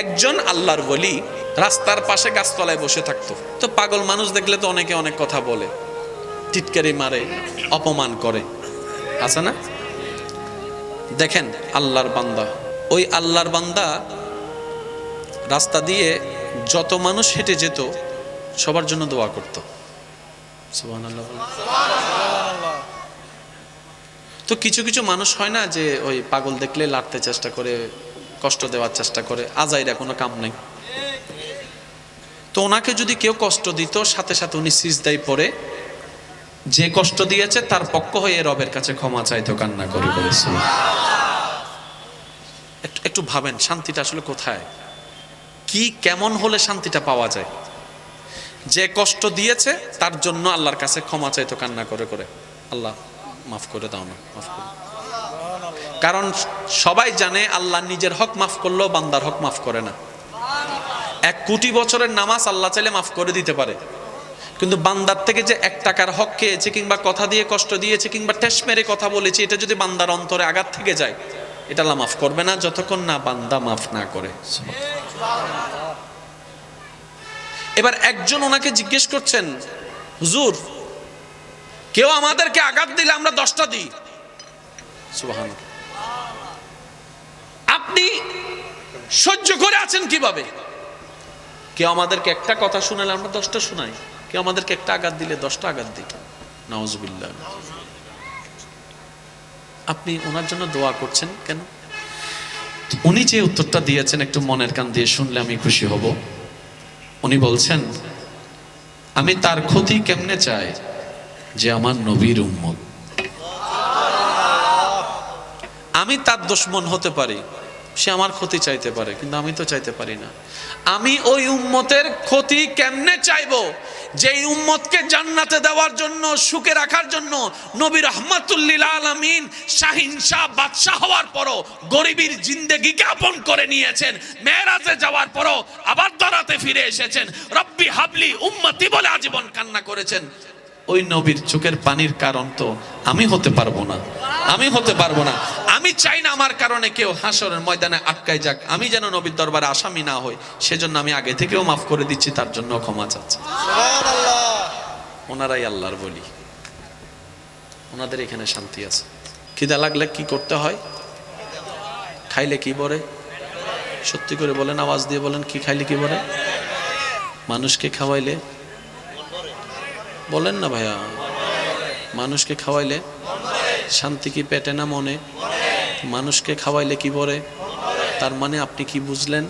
একজন আল্লাহর ওলি রাস্তার পাশে গাছতলায় বসে থাকতো। তো পাগল মানুষ দেখলে তো অনেকে অনেক কথা বলে, টিটকারি মারে, অপমান করে, আছে না? দেখেন আল্লাহর বান্দা, ওই আল্লাহর বান্দা রাস্তা দিয়ে যত মানুষ হেঁটে যেত সবার জন্য দোয়া করত। সুবহানাল্লাহ। তো কিছু কিছু মানুষ হয় না যে ওই পাগল দেখলে লাড়তে চেষ্টা করে, কষ্ট দেওয়ার চেষ্টা করে, আজাইরা কোনো কাম নাই। তো ওনাকে যদি কেউ কষ্ট দিত, সাথে সাথে উনি সিজদায় পড়ে যে কষ্ট দিয়েছে তার পক্ষ হয়ে রবের কাছে ক্ষমা চাইতো, কান্না করে বলেছে। একটু ভাবেন শান্তিটা আসলে কোথায়, কি কেমন হলে শান্তিটা পাওয়া যায়? যে কষ্ট দিয়েছে তার জন্য আল্লাহর কাছে ক্ষমা চাইতো কান্না করে করে, আল্লাহ মাফ করে দাও না, মাফ করে। কারণ সবাই জানে আল্লাহ নিজের হক মাফ করলেও বান্দার হক মাফ করে না। 1 কোটি বছরের নামাজ আল্লাহ চাইলে মাফ করে দিতে পারে, কিন্তু বান্দার থেকে যে 1 টাকার হক খেয়েছে, কিংবা কথা দিয়ে কষ্ট দিয়েছে, কিংবা ঠেস মেরে কথা বলেছে, এটা যদি বান্দার অন্তরে আঘাত থেকে যায়, এটা আল্লাহ মাফ করবে না যতক্ষণ না বান্দা মাফ না করে। এবার একজন ওনাকে জিজ্ঞেস করছেন, হুজুর কেউ আমাদেরকে আঘাত দিলে আমরা 10টা দিই, সুবহানাল্লাহ, আপনি সহ্য করে আছেন কিভাবে? কেউ আমাদেরকে একটা কথা শোনালে আমরা 10টা শোনাই, কেউ আমাদেরকে একটা আঘাত দিলে 10টা আঘাত দিই। নাউজুবিল্লাহ। আপনি ওনার জন্য দোয়া করছেন কেন? উনি যে উত্তরটা দিয়েছেন একটু মনের কান দিয়ে শুনলে আমি খুশি হব। উনি বলছেন, আমি তার ক্ষতি কেমনে চাই যে আমার নবীর উম্মত। আমি তার দুশমন হতে পারি, সে আমার ক্ষতি চাইতে পারে, কিন্তু আমি তো চাইতে পারি না। আমি ওই উম্মতের ক্ষতি কেমনে চাইবো যেই উম্মতকে জান্নাতে দেওয়ার জন্য, সুখে রাখার জন্য নবী রাহমাতুল লিল আলামিন শাহিন শাহ বাদশাহ হওয়ার পরও গরিবের জিন্দেগিকে আপন করে নিয়েছেন, মেরাজে যাওয়ার পরও আবার দরাতে ফিরে এসেছেন, রব্বি হাবলি উম্মতি বলে আজীবন কান্না করেছেন। ওই নবীর চোখের পানির কারণ তো আমি হতে পারবো না, আমি হতে পারবো না। আমি চাই না আমার কারণে কেউ হাসরের ময়দানে আটকায় যাক, আমি যেন নবীর দরবারে আসামি না হই, সেজন্য আমি আগে থেকেও মাফ করে দিচ্ছি, তার জন্য ক্ষমা চাচ্ছি। ওনারাই আল্লাহর বলি, ওনাদের এখানে শান্তি আছে। খিদা লাগলে কি করতে হয়? খাইলে কি বলে? সত্যি করে বলেন, আওয়াজ দিয়ে বলেন, কি খাইলে কি বলে? মানুষকে খাওয়াইলে, বলেন না ভাইয়া, মানুষকে খাওয়াইলে শান্তি কি পেটে না মনে? মানুষকে খাওয়াইলে কি বলে? তার মানে আপনি কি বুঝলেন?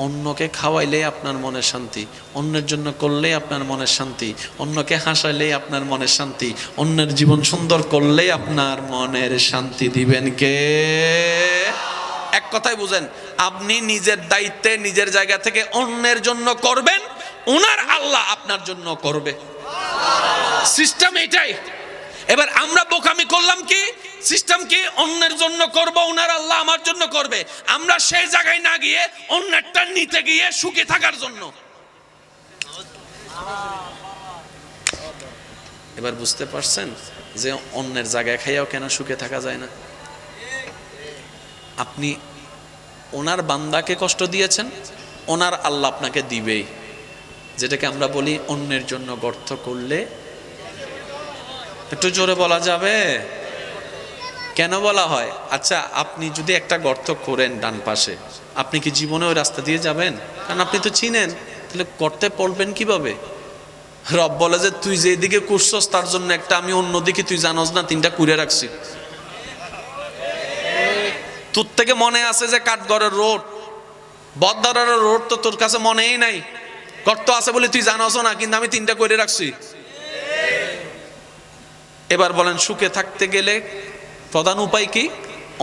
অন্যকে খাওয়াইলে আপনার মনের শান্তি, অন্যের জন্য করলে আপনার মনের শান্তি, অন্যকে হাসাইলে আপনার মনের শান্তি, অন্যের জীবন সুন্দর করলে আপনার মনের শান্তি দিবেন কে? এক কথায় বুঝেন, আপনি নিজের দায়িত্বে নিজের জায়গা থেকে অন্যের জন্য করবেন, ওনার আল্লাহ আপনার জন্য করবে। সিস্টেম এটাই। এবার আমরা বোকামি করলাম কি? সিস্টেম কি? অন্যের জন্য করব, ওনার আল্লাহ আমার জন্য করবে। আমরা সেই জায়গায় না গিয়ে অন্যেরটা নিতে গিয়ে সুখে থাকার জন্য। এবার বুঝতে পারছেন যে অন্যের জায়গায় খাইয়াও কেন সুখে থাকা যায় না? আপনি ওনার বান্দাকে কষ্ট দিয়েছেন, ওনার আল্লাহ আপনাকে দিবেই। যেটাকে আমরা বলি অন্যের জন্য গর্ত করলে, একটু জোরে বলা যাবে? কেন বলা হয়? আচ্ছা, আপনি যদি একটা গর্ত করেন ডান পাশে, আপনি কি জীবনে ওই রাস্তা দিয়ে যাবেন? কারণ আপনি তো চিনেন, তাহলে গর্তে পড়বেন কিভাবে? রব বলে যে তুই যেদিকে করছস তার জন্য একটা আমি অন্যদিকে, তুই জানোস না 3টা কুড়ে রাখছি। তোর থেকে মনে আছে যে কাঠগড়ের রোড, বদদারের রোড তো তোর কাছে মনেই নাই, গর্ত আছে বলে তুই জানোস না, কিন্তু আমি 3টা করে রাখছি। এবার বলেন, সুখে থাকতে গেলে প্রধান উপায় কি?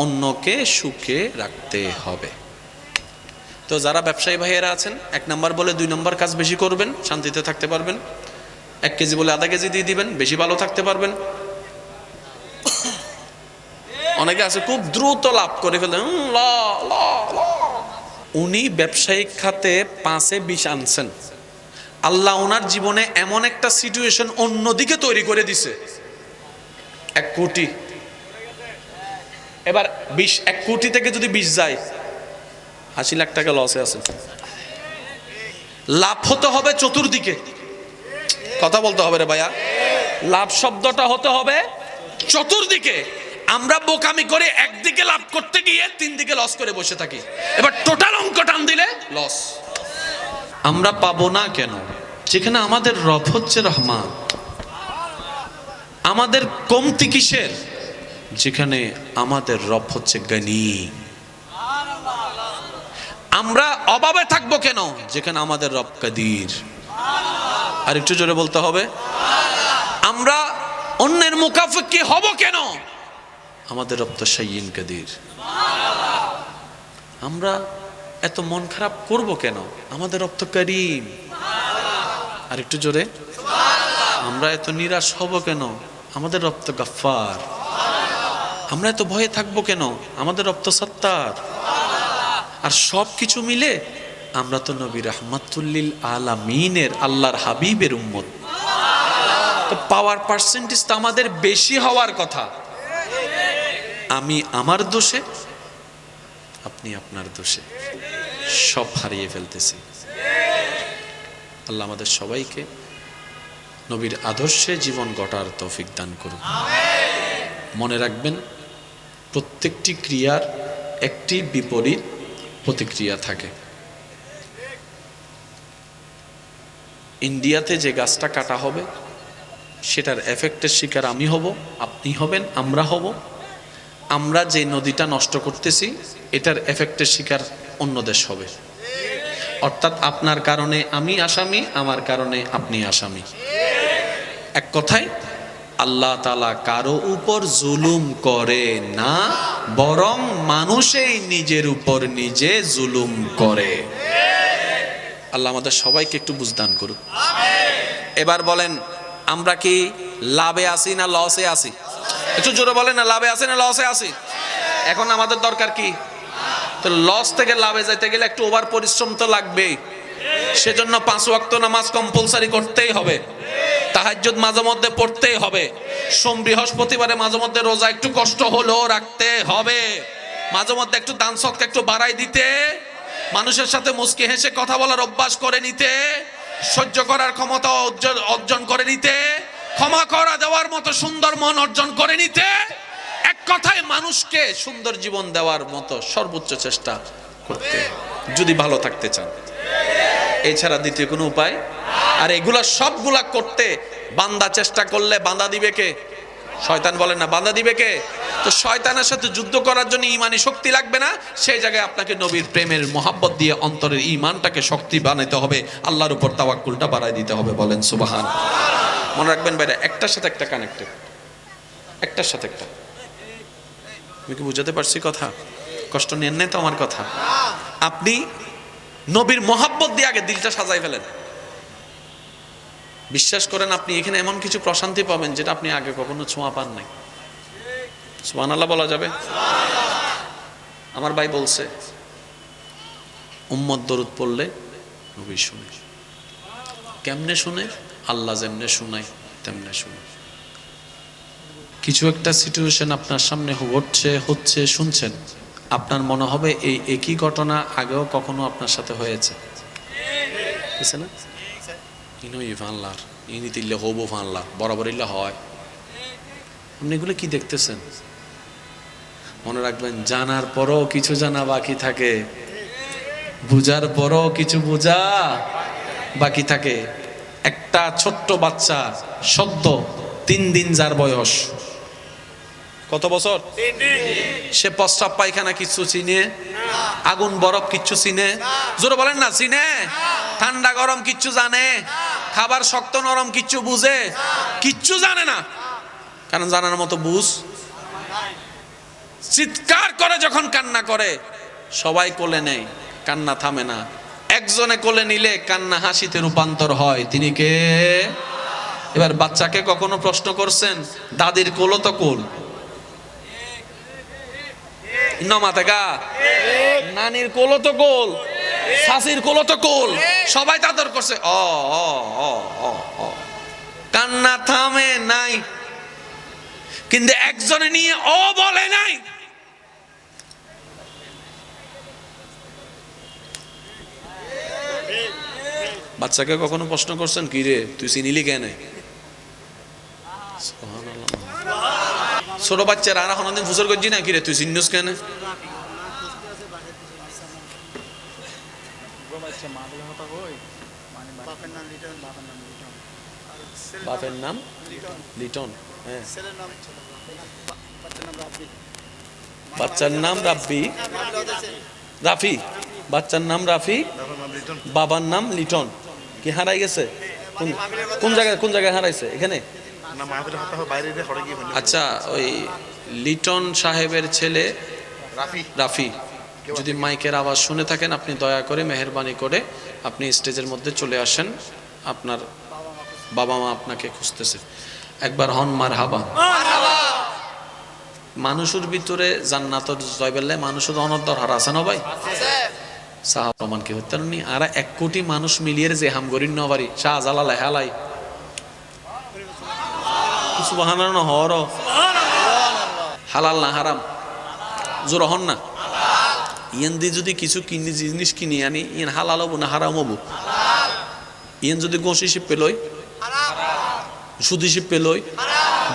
অন্যকে সুখে রাখতে হবে। তো যারা ব্যবসায়ী ভাইয়েরা আছেন, 1 নাম্বার বলে 2 নম্বর কাজ বেশি করবেন, শান্তিতে থাকতে পারবেন। 1 কেজি বলে আধা কেজি দিয়ে দিবেন, বেশি ভালো থাকতে পারবেন। অনেকে আছে খুব দ্রুত লাভ করে ফেলেন। উনি ব্যবসায়িক খাতে 5-এ 20 আনছেন, আল্লাহ ওনার জীবনে এমন একটা সিচুয়েশন অন্যদিকে তৈরি করে দিছে, 1 কোটি। এবার 1 কোটি থেকে যদি 20 যায়, 80 লাখ টাকা লসে আছে। লাভ হতে হবে চতুর্দিকে, কথা বলতে হবে রে ভাইয়া, লাভ শব্দটা হতে হবে চতুর্দিকে। আমরা বোকামি করে একদিকে লাভ করতে গিয়ে 3 দিকে লস করে বসে থাকি, এবার টোটাল অঙ্ক টান দিলে লস। আমরা পাবো না কেন? যেখানে আমাদের রব হচ্ছে রহমান। আমাদের কমতি কিসের? যেখানে আমাদের রব হচ্ছে গনি। আমরা অভাবে থাকবো কেন? যেখানে আমাদের রব কাদির। আর একটু জোরে বলতে হবে। আমরা অন্যের মুখাফেক্ষি হব কেন? আমাদের রব তো শাইয়িন কাদির। আমরা এত মন খারাপ করব কেন? আমাদের রব তো করিম। আর একটু জোরে। আমরা এত নিরাশ হব কেন? আমাদের রব তো গফফার। আমরা এত ভয়ে থাকবো কেন? আমাদের রব তো সত্তার। আর সব কিছু মিলে আমরা তো নবী রাহমাতুল্লিল আলামিনের আল্লাহর হাবিবের উম্মত। তো পাওয়ার পার্সেন্টেজ তো আমাদের বেশি হওয়ার কথা। আমি আমার দোষে, আপনি আপনার দোষে সব হারিয়ে ফেলতেছি। আল্লাহ আমাদের সবাইকে নবীর আদর্শে জীবন গড়ার তৌফিক দান করুন। মনে রাখবেন, প্রত্যেকটি ক্রিয়ার একটি বিপরীত প্রতিক্রিয়া থাকে। ইন্ডিয়াতে যে গাছটা কাটা হবে সেটার এফেক্টের শিকার আমি হব, আপনি হবেন, আমরা হব। আমরা যে নদীটা নষ্ট করতেছি এটার এফেক্টের শিকার অন্য দেশ হবে। অর্থাৎ আপনার কারণে আমি আসামি, আমার কারণে আপনি আসামি। এক কথায় আল্লাহ তাআলা কারো উপর জুলুম করে না, বরং মানুষই নিজের উপর নিজে জুলুম করে। আল্লাহ আমাদের সবাইকে একটু বুঝদান করুক। এবার বলেন, আমরা কি লাভে আছি না লসে আছি? একটু জোরে বলেন না, লাভে আছি না লসে আছি? এখন আমাদের দরকার কি? তো লস থেকে লাভে যাইতে গেলে একটু ওভার পরিশ্রম তো লাগবেই। সেজন্য 5 ওয়াক্ত নামাজ কম্পালসারি করতেই হবে, তাহাজ্জুদ মাঝে মধ্যে পড়তেই হবে, সোম বৃহস্পতিবারে মাঝে মধ্যে রোজা একটু কষ্ট হলেও রাখতে হবে, মাঝে মধ্যে একটু দান সদকা একটু বাড়াই দিতে, মানুষের সাথে মুস্কি হেসে কথা বলার অভ্যাস করে নিতে, সহ্য করার ক্ষমতা অর্জন করে নিতে, ক্ষমা করা দেওয়ার মতো সুন্দর মন অর্জন করে নিতে, এক কথায় মানুষকে সুন্দর জীবন দেওয়ার মতো সর্বোচ্চ চেষ্টা করতে, যদি ভালো থাকতে চান। এছাড়া দ্বিতীয় কোনো উপায়। আর এগুলা সবগুলা করতে বান্দা চেষ্টা করলে বাধা দিবে কে? শয়তান। বলেন না, বাধা দিবে কে? তো শয়তানের সাথে যুদ্ধ করার জন্য ইমানি শক্তি লাগবে না, সেই জায়গায় আপনাকে নবীর প্রেমের মোহাব্বত দিয়ে অন্তরের ইমানটাকে শক্তি বানাইতে হবে, আল্লাহর উপর তাওয়াক্কুলটা বাড়াই দিতে হবে। বলেন সুবহান। মনে রাখবেন ভাইরা, একটার সাথে একটা কানেক্টেড, একটার সাথে একটা। আমি কি বুঝাতে পারছি কথা? কষ্ট নেন নাই তো আমার কথা? আপনি নবীর মোহাব্বত দিয়ে আগে দিলটা সাজাই ফেলেন। বিশ্বাস করেন, আপনি এখানে এমন কিছু প্রশান্তি পাবেন যেটা আপনি আগে কখনো ছোঁয়া পান নাই। সুবহানাল্লাহ বলা যাবে? আমার ভাই বলছে, উম্মত দরুদ পড়লে নবী শুনে। কেমনে শুনে? আল্লাহ যেমনে শুনায় তেমনে শুনে। কিছু একটা সিচুয়েশন আপনার সামনে হচ্ছে শুনছেন, আপনার মনে হবে এই একই ঘটনা আগেও কখনো আপনার সাথে হয়েছে। না, ইনই ফানলার ইনি তিল্লে হবো ফানলা বরাবর ইল্লা হয়। আপনি এগুলো কি দেখতেছেন? মনে রাখবেন, জানার পরও কিছু জানা বাকি থাকে, বুঝার পরও কিছু বোঝা বাকি থাকে। একটা ছোট্ট বাচ্চা, সদ্য 3 দিন যার বয়স, কত বছর? 3 দিন। সে প্রস্রাব পায়খানা কিচ্ছু চিনে? আগুন বরফ কিচ্ছু চিনে? জোরে বলেন না, চিনে? ঠান্ডা গরম কিচ্ছু জানে? খাবার শক্ত নরম কিচ্ছু বুঝে? কিচ্ছু জানে না, কারণ জানার মতো বুঝ। চিৎকার করে যখন কান্না করে সবাই কোলে নেয়, কান্না থামে না। একজনে কোলে নিলে কান্না হাসিতে রূপান্তর হয়, তিনি কে? এবার বাচ্চাকে কখনো প্রশ্ন করছেন, দাদির কোল তো কোল, নানির কোল তো কোল, শাশির কোল তো কোল, সবাই তাদের করছে। কান্না থামে নাই, কিন্তু একজনে নিয়ে ও বলে নাই। বাচ্চাকে কখনো প্রশ্ন করছেন কি রে তুই চিনিলি কেন? ছোট বাচ্চারা আর কোনোদিন ফুসর করছি না কি রে তুই চিনিস কেন? বাপের নাম লিটন, হ্যাঁ বাচ্চার নাম রাব্বি, রাফি, বাচ্চার নাম রাফি, বাবার নাম লিটন। কি হারাই গেছে? কোন জায়গায় হারাইছে? এখানে? আচ্ছা, ওই লিটন সাহেবের ছেলে রাফি। যদি মাইকের আওয়াজ শুনে থাকেন আপনি দয়া করে মেহেরবানি করে আপনি স্টেজের মধ্যে চলে আসেন, আপনার বাবা মা আপনাকে খুঁজতেছে। একবার হন মারহাবা। মানুষের ভিতরে জান্নাতর জয়বেল্লে মানুষের অনর্দর হার আছে না ভাই? সাহাবামান কি হতেন নি? আর 1 কোটি মানুষ মিলিয়ে যে হামগরিন নবারি শাহজালাল হেলাই সুবহানাল্লাহ না হর হালাল না হারাম জোর হন না। ইয়ান দিয়ে যদি কিছু জিনিস কিনি আনি ইয়ান হালাল হবো না হারাম হবো? ইয়ান যদি গোশ হিসেব পেলই, সুদ হিসেব পেলই,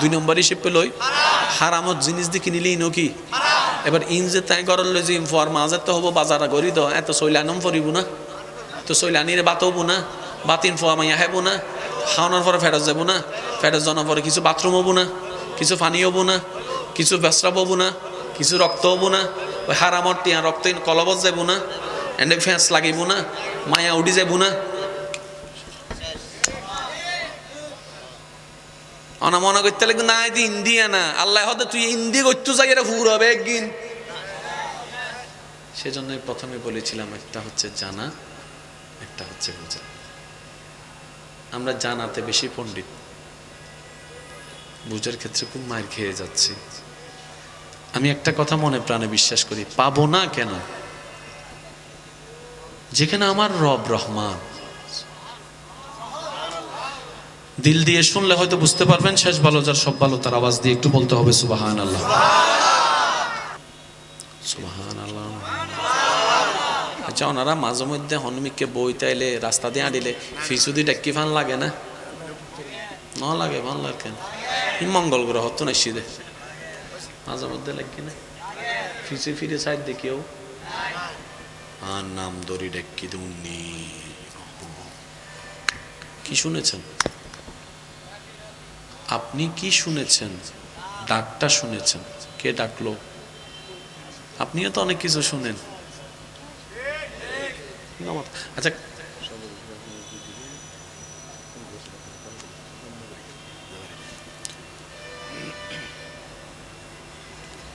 2 নম্বর হিসেব পেলই, হারামত জিনিস দিয়ে কিনিলে ইনো কি? এবার ইন যে তাই করলে যে ফর মাঝে তো হবো বাজারা করি তো এত শৈলানম ফরিব না, তো শৈলানির বাত হবো না, বাতিন ফোয়া মাইয়া হেবো না, খাওয়ানোর পরে ফেরত যাবো না, ফেরত জানার পরে কিছু বাথরুম হবো না, কিছু পানি হবো না, কিছু পেশরাব হবো না, কিছু রক্ত হবো না, ওই হারামর টিয়া রক্ত কলবত যাবো না, এন্ডে ফ্যাঁস লাগিব না, মায়া উডি যাবো না। অনা মনে করতে লাগবে না এটি ইন্ডিয়া না, আল্লাহ হতে তুই ইন্দি করতে যাই এটা ফুর হবে একদিন। সেজন্য প্রথমে বলেছিলাম একটা হচ্ছে জানা, একটা হচ্ছে বোঝা। আমরা জানাতে বেশি পণ্ডিত, বুঝার ক্ষেত্রে খুব মার খেয়ে যাচ্ছি। আমি একটা কথা মনে প্রাণে বিশ্বাস করি, পাবো না কেন? যেখানে আমার রব রহমান। দিল দিয়ে শুনলে হয়তো বুঝতে পারবেন, শেষ ভালো যার সব ভালো তার আওয়াজ দিয়ে একটু বলতে হবে সুবহানাল্লাহ, সুবহানাল্লাহ। আচ্ছা, ওনারা মাঝে মধ্যে হনুমিককে বইতে এলে রাস্তা দিয়ে আঁটিলে ফিসুদি ডাক্কি ফান লাগে না? না লাগে, ভালো লাগে কেন? মঙ্গল গ্রহ তো নাই সিধে মাঝে মধ্যে লাগি না ফিসে ফিরে সাইড দেখিও আর নাম দড়ি ডাক্কি দুনি। কি শুনেছেন আপনি? কি শুনেছেন? ডাকটা শুনেছেন? কে ডাকলো? আপনিও তো অনেক কিছু শুনেন। আচ্ছা,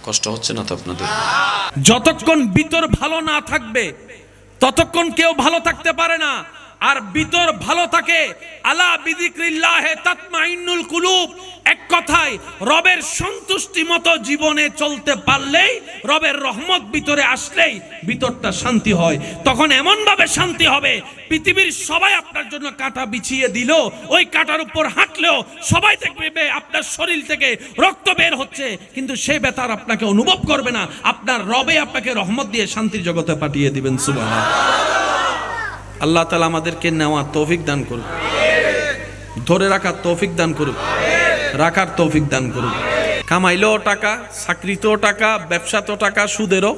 কষ্ট হচ্ছে না তো আপনাদের? যতক্ষণ ভিতর ভালো না থাকবে ততক্ষণ কেউ ভালো থাকতে পারে না। আর ভিতর ভালো থাকে, আলা বিযিক্রিল্লাহি তাতমাইন্নুল কুলুব। এক কথায় রবের সন্তুষ্টি মতো জীবনে চলতে পারলেই, রবের রহমত ভিতরে আসলেই ভিতরটা শান্তি হয়। তখন এমন ভাবে শান্তি হবে, পৃথিবীর সবাই আপনার জন্য কাঁটা বিছিয়ে দিল, ওই কাঁটার উপর হাঁটলেও সবাই দেখবে আপনার শরীর থেকে রক্ত বের হচ্ছে, কিন্তু সেই ব্যথার আপনাকে অনুভব করবে না। আপনার রবে আপনাকে রহমত দিয়ে শান্তির জগতে পাঠিয়ে দিবেন। সুবহানাল্লাহ। আল্লাহ তাআলা আমাদেরকে নেওয়ার তৌফিক দান করুন, ধরে রাখার তৌফিক দান করুন, রাখার তৌফিক দান করুন। কামাইলেও টাকা, চাকরিতেও টাকা, ব্যবসাতেও টাকা, সুদেরও,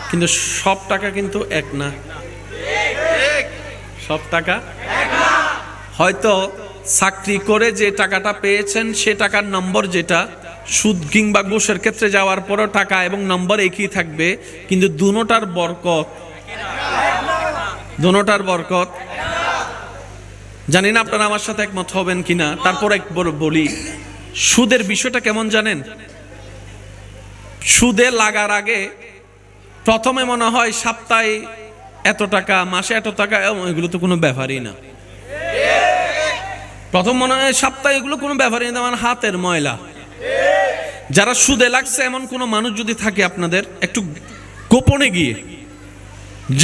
কিন্তু সব টাকা কিন্তু এক না। সব টাকা হয়তো চাকরি করে যে টাকাটা পেয়েছেন সে টাকার নম্বর যেটা, সুদ কিংবা ঘুষের ক্ষেত্রে যাওয়ার পরও টাকা এবং নম্বর একই থাকবে, কিন্তু দুনোটার বরকত, দুনোটার বরকত। জানি না আপনারা আমার সাথে একমত হবেন কিনা, তারপর একবার বলি সুদের বিষয়টা কেমন জানেন? সুদে লাগার আগে প্রথমে মনে হয় সপ্তাহে এত টাকা, মাসে এত টাকা, এগুলো তো কোনো ব্যাপারই না। প্রথম মনে হয় সপ্তাহে এগুলো কোনো ব্যাপারই না, আমার হাতের ময়লা। যারা সুদে লাগছে এমন কোনো মানুষ যদি থাকে আপনাদের, একটু গোপনে গিয়ে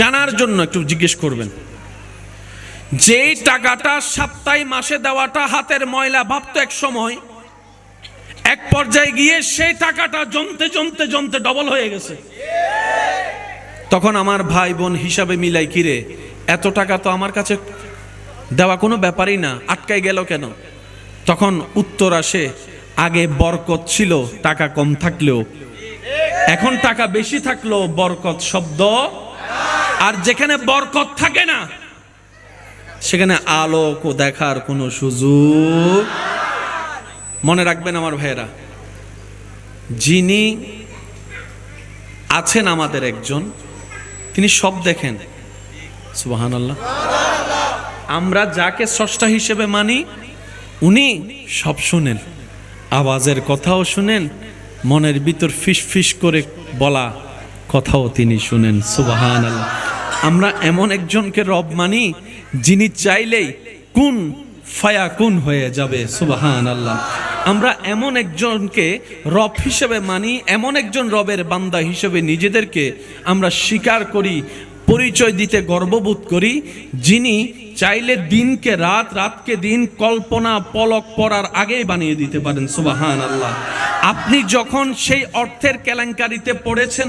জানার জন্য একটু জিজ্ঞেস করবেন, যেই টাকাটা সপ্তাহে মাসে দেওয়াটা হাতের ময়লা ভাবতো এক সময়, এক পর্যায়ে গিয়ে সেই টাকাটা জমতে জমতে জমতে ডবল হয়ে গেছে। তখন আমার ভাই বোন হিসাবে মিলাই, কিরে এত টাকা তো আমার কাছে দেওয়া কোনো ব্যাপারই না, আটকাই গেল কেন? তখন উত্তর আসে, আগে বরকত ছিল, টাকা কম থাকলেও, এখন টাকা বেশি থাকলেও বরকত শব্দ, আর যেখানে বরকত থাকে না সেখানে আলোক ও দেখার কোনো সুযোগ। মনে রাখবেন আমার ভাইয়েরা, যিনি আছেন আমাদের একজন, তিনি সব দেখেন। সুবহানাল্লাহ। আমরা যাকে স্রষ্টা হিসেবে মানি উনি সব শুনেন, আওয়াজের কথাও শুনেন, মনের ভিতর ফিস ফিস করে বলা কথাও তিনি শুনেন। সুবহানাল্লাহ। আমরা এমন একজনকে রব মানি যিনি চাইলেই কুন ফায়াকুন হয়ে যাবে। সুবহানাল্লাহ। আমরা এমন একজনকে রব হিসেবে মানি, এমন একজন রবের বান্দা হিসেবে নিজেদেরকে আমরা স্বীকার করি, পরিচয় দিতে গর্ববোধ করি, যিনি চাইলে দিনকে রাত, রাতকে দিন কল্পনা পলক পড়ার আগেই বানিয়ে দিতে পারেন। সুবহানাল্লাহ। আপনি যখন সেই অর্থের কেলেঙ্কারিতে পড়েছেন,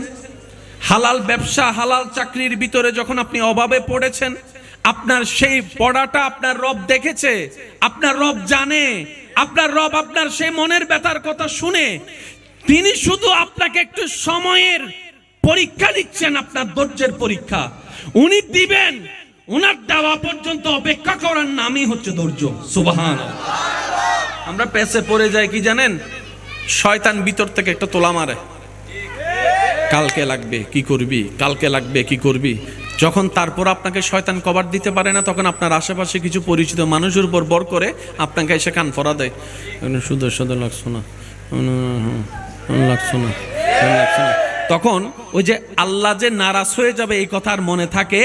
হালাল ব্যবসা হালাল চাকরির ভিতরে যখন আপনি অভাবে পড়েছেন, আপনার সেই পড়াটা আপনার রব দেখেছে, আপনার রব জানে, আপনার রব আপনার সেই মনের ব্যথার কথা শুনে তিনি শুধু আপনাকে একটু সময়ের পরীক্ষা দিচ্ছেন, আপনার ধৈর্যের পরীক্ষা উনি দিবেন। উনার দেওয়া পর্যন্ত অপেক্ষা করার নামই হচ্ছে ধৈর্য। সুবহানাল্লাহ। আমরা পেছে পড়ে যাই কি জানেন? শয়তান ভিতর থেকে একটা তোলা মারে, কালকে লাগবে কি করবি, কালকে লাগবে কি করবি। যখন তারপর আপনাকে শয়তান কভার দিতে পারে না, তখন আপনার আশেপাশে কিছু পরিচিত মানুষের উপর বর করে আপনাকে এসে কান ফরা দেয়, শুধু শুধু লাগছো না, লাগছো না, লাগছো না। তখন ওই যে আল্লাহ যে নারাজ হয়ে যাবে এই কথা আর মনে থাকে।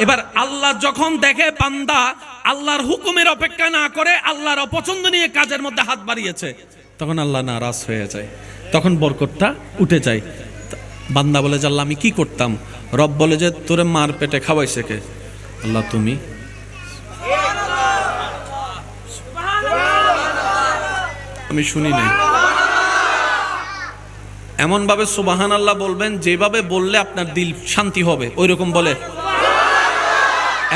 এবার আল্লাহ যখন দেখে বান্দা আল্লাহর হুকুমের অপেক্ষা না করে আল্লাহর অপছন্দ নিয়ে কাজের মধ্যে হাত বাড়িয়েছে, তখন আল্লাহ নারাজ হয়ে যায়, তখন বরকতটা উঠে যায়। বান্দা বলে যে আল্লাহ আমি কি করতাম? রব বলে যে তোরে মার পেটে খাওয়াইছে কে? আল্লাহ তুমি। আমি শুনি নাই। এমন ভাবে সুবহানাল্লাহ বলবেন যেভাবে বললে আপনার দিল শান্তি হবে, ওই রকম বলে।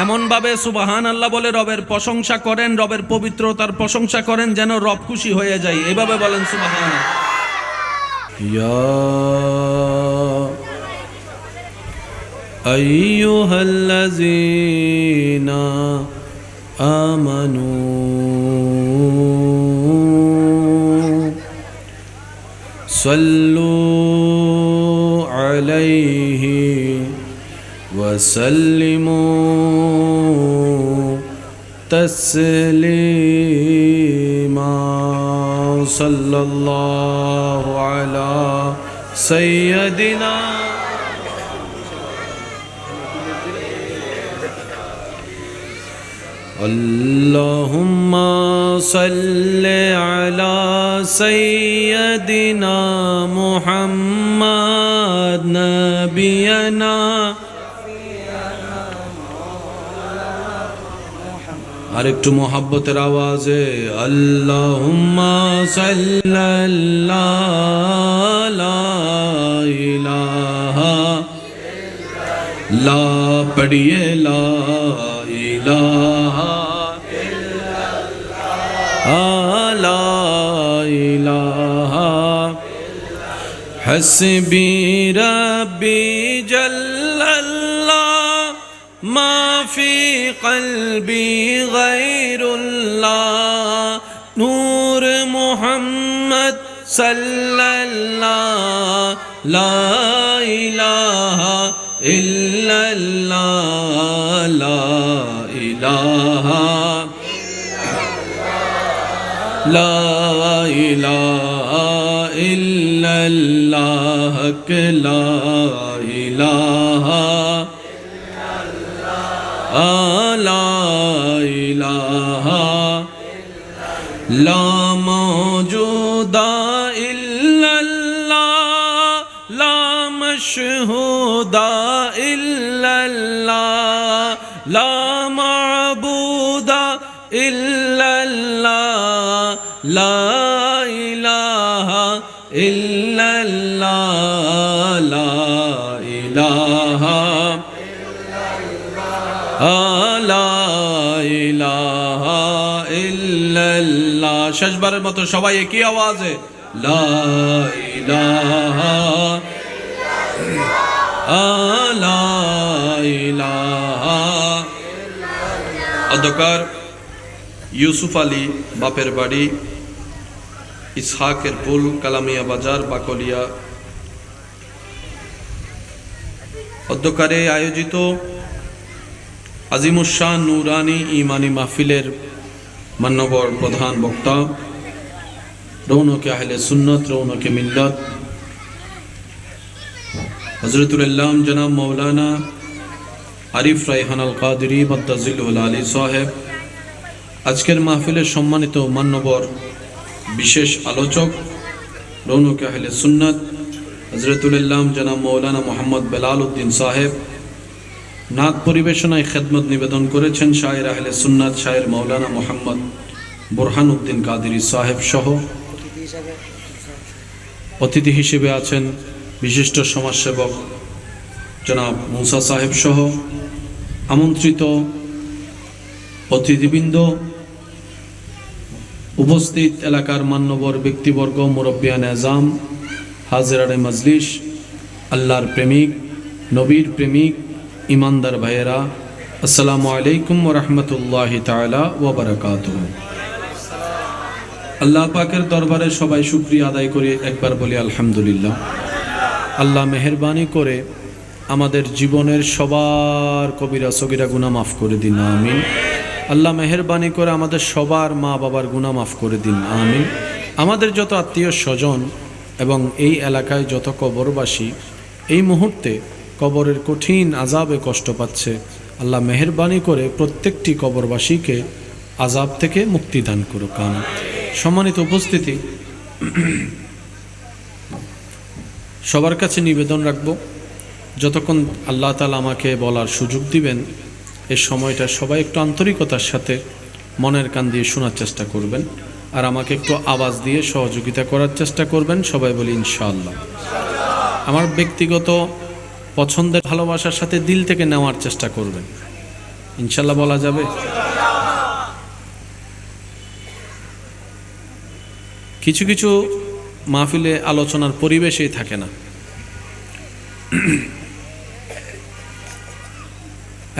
এমন ভাবে সুবহানাল্লাহ বলে রবের প্রশংসা করেন, রবের পবিত্রতার প্রশংসা করেন যেন রব খুশি হয়ে যায়, এভাবে বলেন সুবহানাল্লাহ। ইয়া আইয়ুহাল্লাযীনা আমানু সাল্লু আলাইহি ওয়া সাল্লিমু তাসলিমা। সাল্লাল্লাহু আলা সাইয়্যিদিনা আল্লাহুম্মা সাল্লি আলা সাইয়্যিদিনা মুহাম্মাদ নাবিয়ানা। আর একটু মোহাব্বতের আওয়াজে আল্লাহুম্মা সাল্লাল্লাহু লা ইলাহা লা পড়িয়ে লা ইলাহা লা ইলাহা হাসবি রাব্বি জাল্লাল্লাহ মা ফি কলবি গায়রুল্লাহ নূর মুহাম্মদ সাল্লাল্লাহ লা ইলাহা ইল্লাল্লাহ লা ইলাহা লা ইলাহা ইল্লাল্লাহ লা ইলাহা লা ইলাহা লা মাওজুদা ইল্লাল্লাহ লা মাশহুদা ইল্লাল্লাহ লা মা'বুদা ইল্লাল্লাহ লা ইলাহা ইল্লাল্লাহ লা ইলাহা লা ইলাহা ইল্লাল্লাহ। শেষবারের মতো সবাই একই আওয়াজে লা ইলাহা লা ইলাহা। অধ্যকার ইউসুফ আলী, বাপের বাড়ি ইসহাকের পুল, কালামিয়া বাজার, বাকলিয়া। অধ্যকারে আয়োজিত আজিমুশান নুরানি ইমানি মাহফিলের মান্যবর প্রধান বক্তা, রৌনকে আহলে সুন্নত, রৌনকে মিল্লাত, হযরতুল ইল্লাম জনাব মৌলানা আরিফ রায়হান আল কাদেরী বাদ্দাজিল্লুহুল আলী সাহেব, আজকের মাহফিলের সম্মানিত মান্যবর বিশেষ আলোচক, রৌনকে আহলে সুন্নত হযরতুল ইল্লাম জনাব মৌলানা মোহাম্মদ বেলাল উদ্দিন সাহেব, নাত পরিবেশনায় খেদমত নিবেদন করেছেন শায়ের আহলে সুন্নাত শায়ের মৌলানা মোহাম্মদ বুরহান উদ্দিন কাদেরী সাহেব সহ অতিথি হিসেবে আছেন বিশিষ্ট সমাজসেবক জনাব মুসা সাহেব সহ আমন্ত্রিত অতিথিবৃন্দ, উপস্থিত এলাকার মান্যবর ব্যক্তিবর্গ, মুরব্বিয়ান আজম, হাজিরানে মজলিস, আল্লাহর প্রেমিক, নবীর প্রেমিক, ইমানদার ভাইয়েরা, আসসালামু আলাইকুম ওয়া রাহমাতুল্লাহি তাআলা ওয়া বারাকাতুহু। আল্লাহ পাকের দরবারে সবাই শুকরিয়া আদায় করে একবার বলি আলহামদুলিল্লাহ। আল্লাহ মেহেরবানি করে আমাদের জীবনের সবার কবিরা সগীরা গুনাহ মাফ করে দিন, আমিন। আল্লাহ মেহেরবানি করে আমাদের সবার মা বাবার গুনাহ মাফ করে দিন, আমিন। আমাদের যত আত্মীয় স্বজন এবং এই এলাকায় যত কবরবাসী এই মুহূর্তে কবরের কঠিন আযাবে কষ্ট পাচ্ছে, আল্লাহ মেহেরবানি করে প্রত্যেকটি কবরবাসীকে আযাব থেকে মুক্তি দান করুক, আমিন। সম্মানিত উপস্থিতি, সবার কাছে নিবেদন রাখব, যতক্ষণ আল্লাহ তাআলা আমাকে বলার সুযোগ দিবেন এই সময়টা সবাই একটু আন্তরিকতার সাথে মনের কান দিয়ে শোনার চেষ্টা করবেন, আর আমাকে একটু আওয়াজ দিয়ে সহযোগিতা করার চেষ্টা করবেন। সবাই বলি ইনশাআল্লাহ। আমার ব্যক্তিগত পছন্দের ভালোবাসার সাথে দিল থেকে নেওয়ার চেষ্টা করবেন, ইনশাআল্লাহ বলা যাবে। কিছু কিছু মাহফিলে আলোচনার পরিবেশই থাকে না।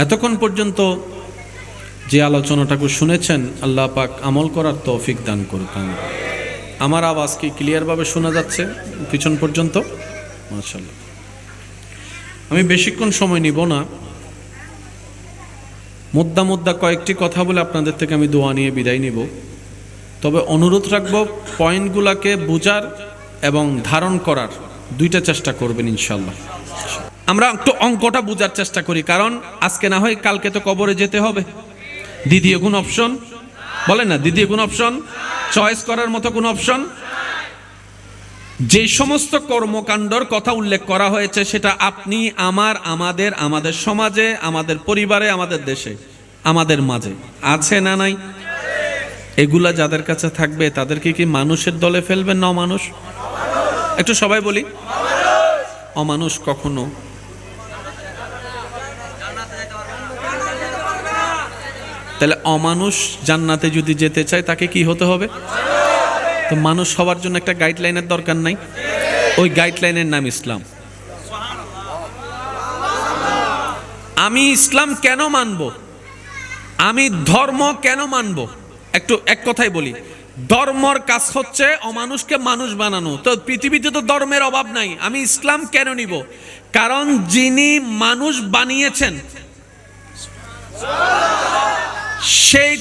এতক্ষণ পর্যন্ত যে আলোচনাটাকে শুনেছেন, আল্লাহ পাক আমল করার তৌফিক দান করুক। আমার আওয়াজ কি ক্লিয়ারভাবে শোনা যাচ্ছে পিছন পর্যন্ত? মাশাআল্লাহ। আমি বেশিক্ষণ সময় নিব না, মুদ্দা কয়েকটি কথা বলে আপনাদের থেকে আমি দোয়া নিয়ে বিদায় নিব। তবে অনুরোধ রাখব, পয়েন্টগুলোকে বোঝার এবং ধারণ করার দুইটা চেষ্টা করবেন ইনশাআল্লাহ। আমরা একটু অঙ্কটা বোঝার চেষ্টা করি, কারণ আজকে না হয় কালকে তো কবরে যেতে হবে। দ্বিতীয় কোন অপশন বলেন না? দ্বিতীয় কোন অপশন, চয়েস করার মতো কোন অপশন? যে সমস্ত কর্মকাণ্ডর কথা উল্লেখ করা হয়েছে সেটা আপনি, আমাদের সমাজে, আমাদের পরিবারে, আমাদের দেশে, আমাদের মাঝে আছে না নাই? এগুলা যাদের কাছে থাকবে তাদেরকে কি মানুষের দলে ফেলবেন না অমানুষ? একটু সবাই বলি, অমানুষ কখনো তাহলে অমানুষ জান্নাতে যদি যেতে চায় তাকে কি হতে হবে? তো মানুষ হওয়ার জন্য একটা গাইডলাইনের দরকার নাই? ওই গাইডলাইনের নাম ইসলাম। আমি ইসলাম কেন মানব? আমি ধর্ম কেন মানব? এক কথাই বলি, ধর্মর কাজ হচ্ছে অমানুষকে মানুষ বানানো। তো পৃথিবীতে তো ধর্মের অভাব নাই, আমি ইসলাম কেন নিব? কারণ যিনি মানুষ বানিয়েছেন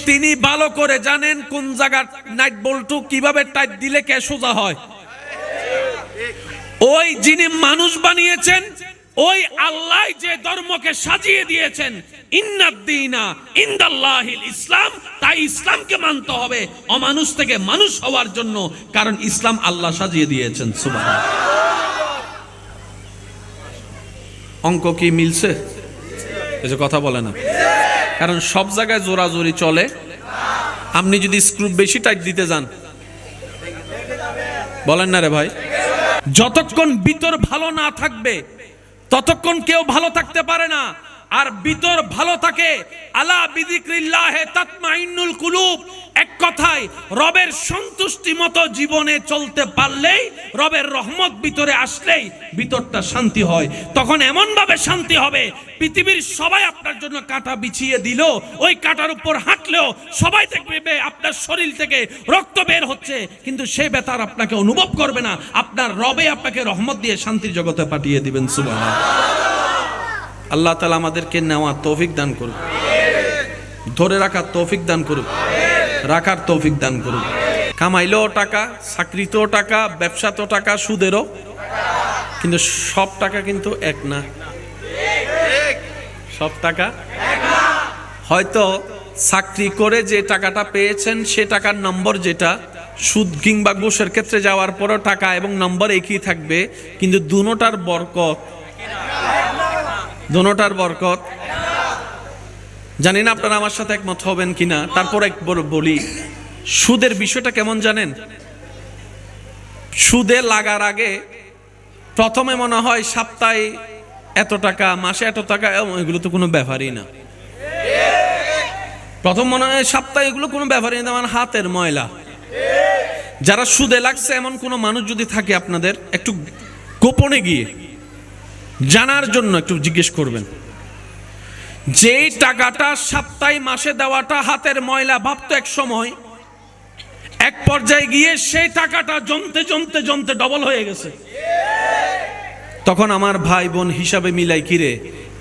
তিনি ভালো করে জানেন কোন জায়গার নাইট বল্টু কিভাবে টাইট দিলে কে সোজা হয়। ওই যিনি মানুষ বানিয়েছেন, ওই আল্লাহ যে ধর্মকে সাজিয়ে দিয়েছেন, ইন্নাদ-দীনা ইনদাল্লাহিল ইসলাম, তাই ইসলামকে মানতে হবে অমানুষ থেকে মানুষ হওয়ার জন্য, কারণ ইসলাম আল্লাহ সাজিয়ে দিয়েছেন। সুবহানাল্লাহ। অঙ্ক কি মিলছে? এই যে কথা বলে না, কারণ সব জায়গায় জোরাজোরি চলে। আপনি যদি স্ক্রু বেশি টাইট দিতে যান, বলেন না রে ভাই, যতক্ষণ ভিতর ভালো না থাকবে ততক্ষণ কেউ ভালো থাকতে পারে না। আর ভিতর ভালো থাকে, আলা বিযিক্রিল্লাহি তাতমাইন্নুল কুলুব। এক কথায় রবের সন্তুষ্টি মতো জীবনে চলতে পারলেই, রবের রহমত ভিতরে আসলেই ভিতরটা শান্তি হয়। তখন এমন ভাবে শান্তি হবে, পৃথিবীর সবাই আপনার জন্য কাঁটা বিছিয়ে দিল, ওই কাঁটার উপর হাঁটলেও সবাই দেখবে আপনার শরীর থেকে রক্ত বের হচ্ছে, কিন্তু সে ব্যথার আপনাকে অনুভব করবে না। আপনার রবে আপনাকে রহমত দিয়ে শান্তির জগতে পাঠিয়ে দিবেন। সুবহানাল্লাহ। আল্লাহ তাআলা আমাদেরকে নেওয়ার তৌফিক দান করুন, ধরে রাখার তৌফিক দান করুন, রাখার তৌফিক দান করুন। কামাইলেও টাকা, চাকরিতেও টাকা, ব্যবসাতেও টাকা, সুদেরও, কিন্তু সব টাকা কিন্তু এক না। সব টাকা হয়তো চাকরি করে যে টাকাটা পেয়েছেন সে টাকার নম্বর যেটা, সুদ কিংবা ঘুষের ক্ষেত্রে যাওয়ার পরও টাকা এবং নম্বর একই থাকবে, কিন্তু দুনোটার বরকত জানি না আপনারা আমার সাথে একমত হবেন কিনা। তারপর একবার বলি, সুদের বিষয়টা কেমন জানেন? সুদে লাগার আগে প্রথমে মনে হয় সপ্তাহে এত টাকা, মাসে এত টাকা, এগুলো তো কোনো ব্যাপারই না। প্রথম মনে হয় সপ্তাহে এগুলো কোনো ব্যাপারই না, আমার হাতের ময়লা। যারা সুদে লাগছে এমন কোনো মানুষ যদি থাকে আপনাদের, একটু গোপনে গিয়ে জানার জন্য একটু জিজ্ঞেস করবেন, যেই টাকাটা সপ্তাহে মাসে দেওয়াটা হাতের ময়লা ভাবতো এক সময়, এক পর্যায়ে গিয়ে সেই টাকাটা জমতে ডবল হয়ে গেছে। তখন আমার ভাই বোন হিসাবে মিলাই, কিরে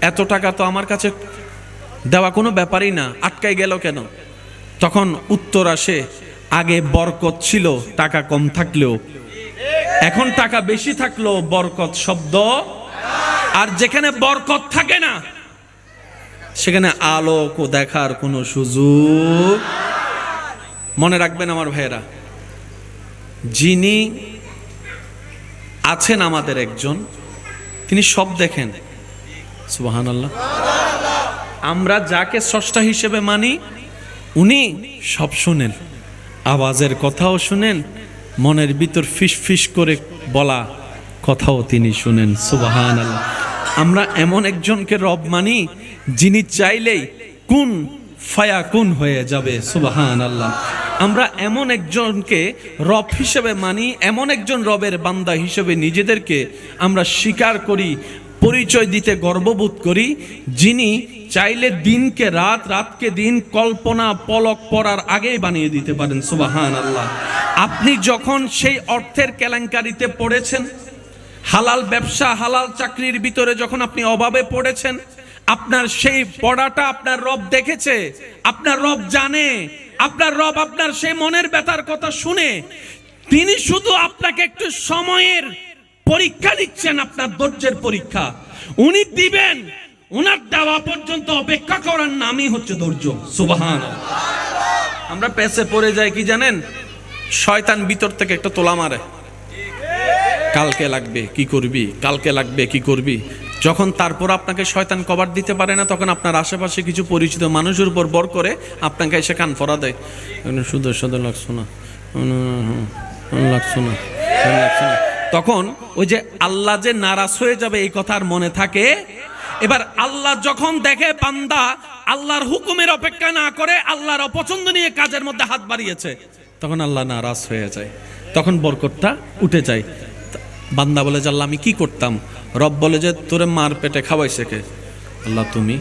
এত টাকা তো আমার কাছে দেওয়া কোনো ব্যাপারই না, আটকাই গেল কেন? তখন উত্তর আসে, আগে বরকত ছিল টাকা কম থাকলেও, এখন টাকা বেশি থাকলেও বরকত শব্দ, আর যেখানে বরকত থাকে না সেখানে আলোক ও দেখার কোনো সুযোগ। মনে রাখবেন আমার ভাইয়েরা, যিনি আছেন আমাদের একজন, তিনি সব দেখেন। সুবহানাল্লাহ। আমরা যাকে স্রষ্টা হিসেবে মানি উনি সব শুনেন, আওয়াজের কথাও শুনেন, মনের ভিতর ফিস ফিস করে বলা কথাও তিনি শুনেন। সুবহানাল্লাহ। আমরা এমন একজনকে রব মানি যিনি চাইলেই কুন ফায়াকুন হয়ে যাবে। সুবহানাল্লাহ। আমরা এমন একজনকে রব হিসেবে মানি, এমন একজন রবের বান্দা হিসেবে নিজেদেরকে আমরা স্বীকার করি, পরিচয় দিতে গর্ববোধ করি, যিনি চাইলে দিনকে রাত, রাতকে দিন কল্পনা পলক পড়ার আগেই বানিয়ে দিতে পারেন। সুবহানাল্লাহ। আপনি যখন সেই অর্থের কেলেঙ্কারিতে পড়েছেন, হালাল ব্যবসা, হালাল চাকরির ভিতরে যখন আপনি অভাবে পড়েছেন, আপনার সেই পড়াটা আপনার রব দেখেছে, আপনার রব জানে, আপনার রব আপনার সেই মনের ব্যথার কথা শুনে তিনি শুধু আপনাকে একটু সময়ের পরীক্ষা দিচ্ছেন, আপনার ধৈর্যের পরীক্ষা উনি দিবেন। উনার দেওয়া পর্যন্ত অপেক্ষা করার নামই হচ্ছে ধৈর্য। সুবহানাল্লাহ। আমরা পেছে পড়ে যাই কি জানেন? শয়তান ভিতর থেকে একটা তোলা মারে, কালকে লাগবে কি করবি, কালকে লাগবে কি করবি। যখন তারপর আপনাকে শয়তান কভার দিতে পারে না, তখন আপনার আশেপাশে কিছু পরিচিত মানুষের উপর বর করে আপনাকে এসে কান ফরা দেয়, শুধু শুধু লাগছো না, লাগছো না, লাগছো না। তখন ওই যে আল্লাহ যে নারাজ হয়ে যাবে এই কথা আর মনে থাকে। এবার আল্লাহ যখন দেখে বান্দা আল্লাহর হুকুমের অপেক্ষা না করে আল্লাহর অপছন্দ নিয়ে কাজের মধ্যে হাত বাড়িয়েছে, তখন আল্লাহ নারাজ হয়ে যায়, তখন বরকতটা উঠে যায়। বান্দা বলে যে আল্লাহ আমি কি করতাম? রব বলে যে তোরে মার পেটে খাওয়াইছে কে? আল্লাহ তুমি।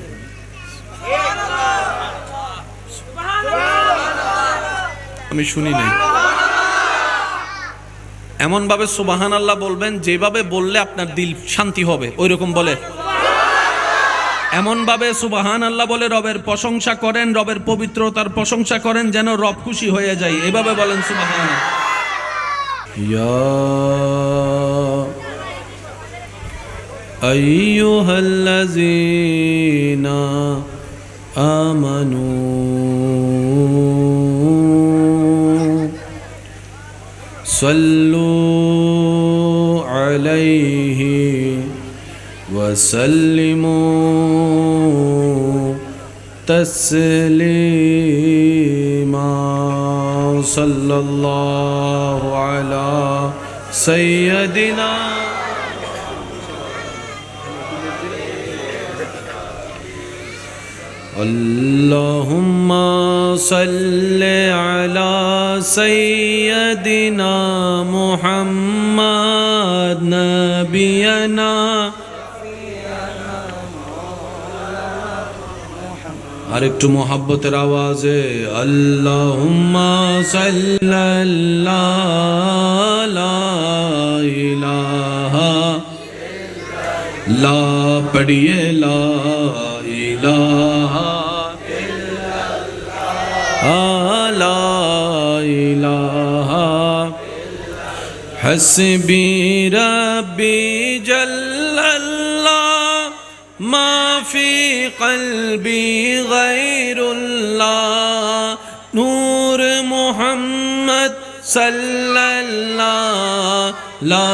আমি শুনি নাই। এমন ভাবে সুবহানাল্লাহ বলবেন যেভাবে বললে আপনার দিল শান্তি হবে, ওই রকম বলে। এমন ভাবে সুবহানাল্লাহ বলে রবের প্রশংসা করেন, রবের পবিত্রতার প্রশংসা করেন, যেন রব খুশি হয়ে যায়। এভাবে বলেন সুবহানাল্লাহ। ইয়া আইয়ুহাল্লাযীনা আমানু সাল্লু আলাইহি ওয়া সাল্লিমু তাসলিমা সাল্লাল্লাহু আলা সাইয়্যিদিনা। আল্লাহুম্মা সাল্লি আলা সাইয়্যিদিনা মুহাম্মাদ নাবিয়ানা। আর একটু মোহাব্বতের আওয়াজে আল্লাহুম্মা সাল্লাল্লাহু লা ইলাহা লা পড়িয়ে লা ইলাহা লা ইলাহা হাসবি রাব্বি জাল্লাল্লাহ মা ফি কলবি গায়রুল্লাহ নূর মুহাম্মদ সাল্লাল্লাহ লা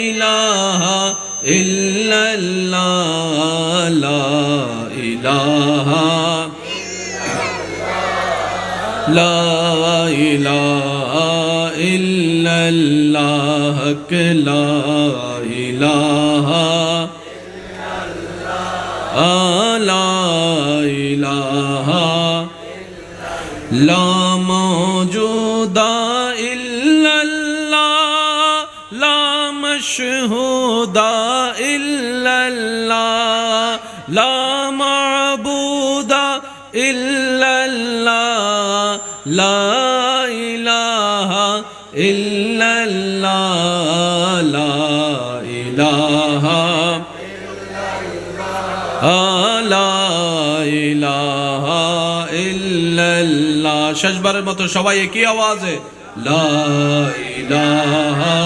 ইলাহা ইল্লাল্লাহ লা ইলাহা লা ইলাহা ইল্লাল্লাহ লা ইলাহা লা ইলাহা লা মওজুদা ইল্লাল্লাহ লা মাশহুদা ইল্লাল্লাহ লা মা'বুদা ইল্লাল্লাহ লা ইলাহা ইল্লাল্লাহ লা ইলাহা লা ইলাহা ইল্লাল্লাহ। শেষবারের মতো সবাই একই আওয়াজে লা ইলাহা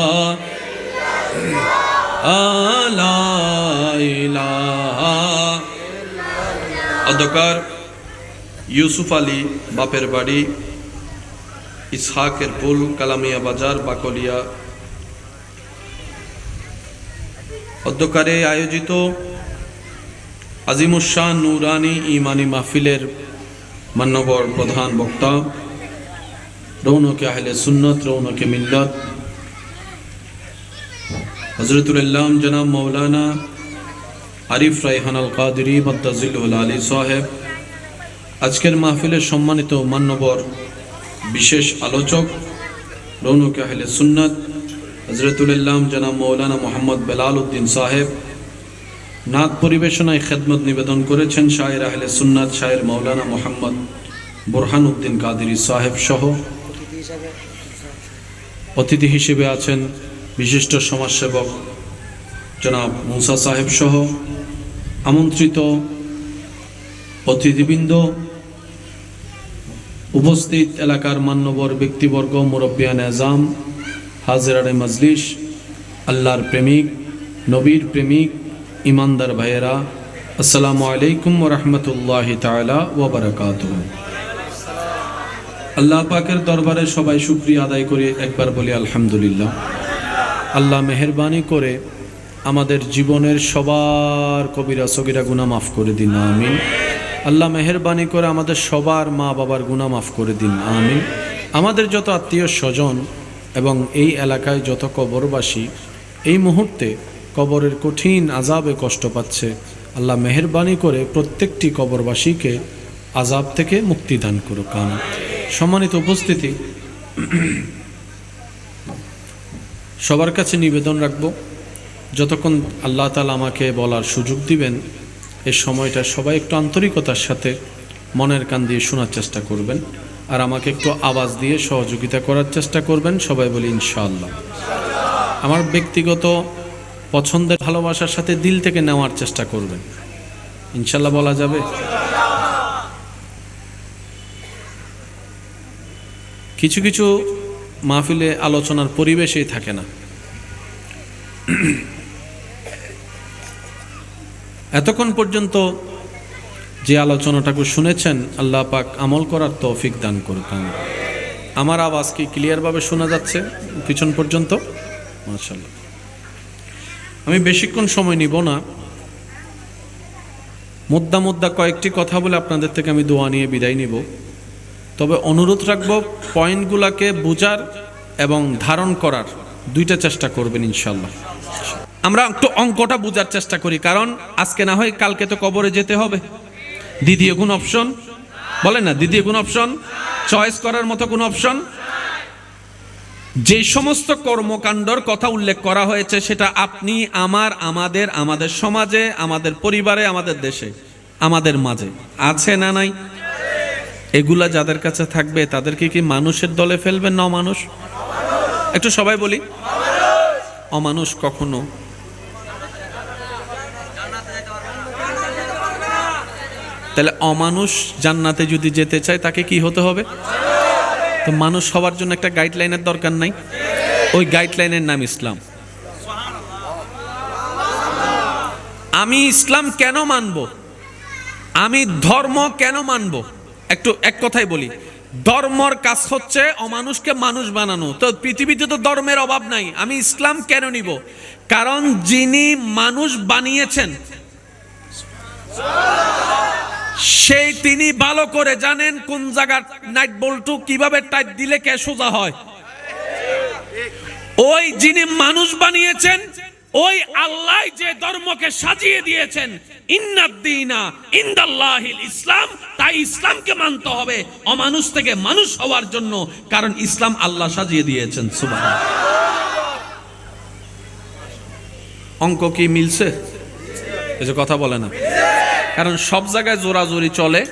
লা ইলাহা। অধ্যকার ইউসুফ আলী, বাপের বাড়ি ইসহাকের পুল, কালামিয়া বাজার, বাকলিয়া। অধ্যকারে আয়োজিত আজিমুশান নুরানি ইমানি মাহফিলের মান্যবর প্রধান বক্তা, রৌনকে আহলে সুন্নত, রৌনকে মিল্লাত, হযরতুল ইল্লাম জনাব মৌলানা আরিফ রায়হান আল কাদেরী মাদ্দাজিল্লুহুল আলী সাহেব, আজকের মাহফিলের সম্মানিত মান্যবর বিশেষ আলোচক, রৌনকে আহলে সুন্নত হযরতুল ইল্লাম জনাব মৌলানা মোহাম্মদ বেলাল উদ্দিন সাহেব, নাত পরিবেশনায় খেদমত নিবেদন করেছেন শায়ের আহলে সুন্নাত শায়ের মৌলানা মোহাম্মদ বুরহান উদ্দিন কাদেরী সাহেব সহ অতিথি হিসেবে আছেন বিশিষ্ট সমাজসেবক জনাব মুসা সাহেব সহ আমন্ত্রিত অতিথিবৃন্দ, উপস্থিত এলাকার মান্যবর ব্যক্তিবর্গ, মুরব্বিয়ান আজম, হাজিরানে মজলিস, আল্লাহর প্রেমিক, নবীর প্রেমিক, ইমানদার ভাইয়েরা, আসসালামু আলাইকুম ওয়া রাহমাতুল্লাহি তাআলা ওয়া বারাকাতুহু। আল্লাহ পাকের দরবারে সবাই শুকরিয়া আদায় করে একবার বলি আলহামদুলিল্লাহ। আল্লাহ মেহেরবানি করে আমাদের জীবনের সবার কবিরা সগীরা গুনাহ মাফ করে দিন, আমিন। আল্লাহ মেহেরবানি করে আমাদের সবার মা বাবার গুনাহ মাফ করে দিন, আমিন। আমাদের যত আত্মীয় স্বজন এবং এই এলাকায় যত কবরবাসী এই মুহূর্তে কবরের কঠিন আযাবে কষ্ট পাচ্ছে, আল্লাহ মেহেরবানি করে প্রত্যেকটি কবরবাসীকে আযাব থেকে মুক্তি দান করুক, আমিন। সম্মানিত উপস্থিতি, সবার কাছে নিবেদন রাখব, যতক্ষণ আল্লাহ তাআলা আমাকে বলার সুযোগ দিবেন এই সময়টা সবাই একটু আন্তরিকতার সাথে মনের কান দিয়ে শোনার চেষ্টা করবেন, আর আমাকে একটু আওয়াজ দিয়ে সহযোগিতা করার চেষ্টা করবেন। সবাই বলি ইনশাআল্লাহ। আমার ব্যক্তিগত পছন্দের ভালোবাসার সাথে দিল থেকে নেওয়ার চেষ্টা করবেন, ইনশাআল্লাহ বলা যাবে। কিছু কিছু মাহফিলে আলোচনার পরিবেশই থাকে না। এতক্ষণ পর্যন্ত যে আলোচনাটাকে শুনেছেন, আল্লাহ পাক আমল করার তৌফিক দান করুক। আমার আওয়াজ কি ক্লিয়ারভাবে শোনা যাচ্ছে পিছন পর্যন্ত? মাশাআল্লাহ। আমি বেশিক্ষণ সময় নিব না, মুদ্দা কয়েকটি কথা বলে আপনাদের থেকে আমি দোয়া নিয়ে বিদায় নিব। তবে অনুরোধ রাখব, পয়েন্টগুলোকে বোঝার এবং ধারণ করার দুইটা চেষ্টা করবেন ইনশাআল্লাহ। আমরা একটু অঙ্কটা বোঝার চেষ্টা করি, কারণ আজকে না হয় কালকে তো কবরে যেতে হবে। দ্বিতীয় কোন অপশন বলেন না, দ্বিতীয় কোন অপশন, চয়েস করার মতো কোন অপশন? যে সমস্ত কর্মকাণ্ডর কথা উল্লেখ করা হয়েছে সেটা আপনি আমার, আমাদের, আমাদের সমাজে, আমাদের পরিবারে, আমাদের দেশে, আমাদের মাঝে আছে না নাই? এগুলা যাদের কাছে থাকবে তাদেরকে কি মানুষের দলে ফেলবেন না অমানুষ? একটু সবাই বলি, অমানুষ কখনো তাহলে অমানুষ জান্নাতে যদি যেতে চায় তাকে কি হতে হবে? তো মানুষ হওয়ার জন্য একটা গাইডলাইনের দরকার নাই? ওই গাইডলাইনের নাম ইসলাম। আমি ইসলাম কেন মানব? আমি ধর্ম কেন মানব? একটু এক কথাই বলি, ধর্মর কাজ হচ্ছে অমানুষকে মানুষ বানানো। তো পৃথিবীতে তো ধর্মের অভাব নাই, আমি ইসলাম কেন নিব? কারণ যিনি মানুষ বানিয়েছেন সেই তিনি ভালো করে জানেন কোন জায়গার নাইট বল্টু কিভাবে টাইট দিলে কে সোজা হয়। ওই যিনি মানুষ বানিয়েছেন ওই আল্লাহ যে ধর্মকে সাজিয়ে দিয়েছেন, ইন্নাদ-দীনা ইনদাল্লাহিল ইসলাম, তাই ইসলামকে মানতে হবে অমানুষ থেকে মানুষ হওয়ার জন্য, কারণ ইসলাম আল্লাহ সাজিয়ে দিয়েছেন। সুবহানাল্লাহ। অঙ্ক কি মিলছে? এই যে কথা বলে না, কারণ সব জায়গায় জোরাজোরি চলে।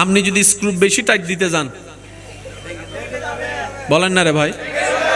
আপনি যদি স্ক্রু বেশি টাইট দিতে যান, বলেন না রে ভাই,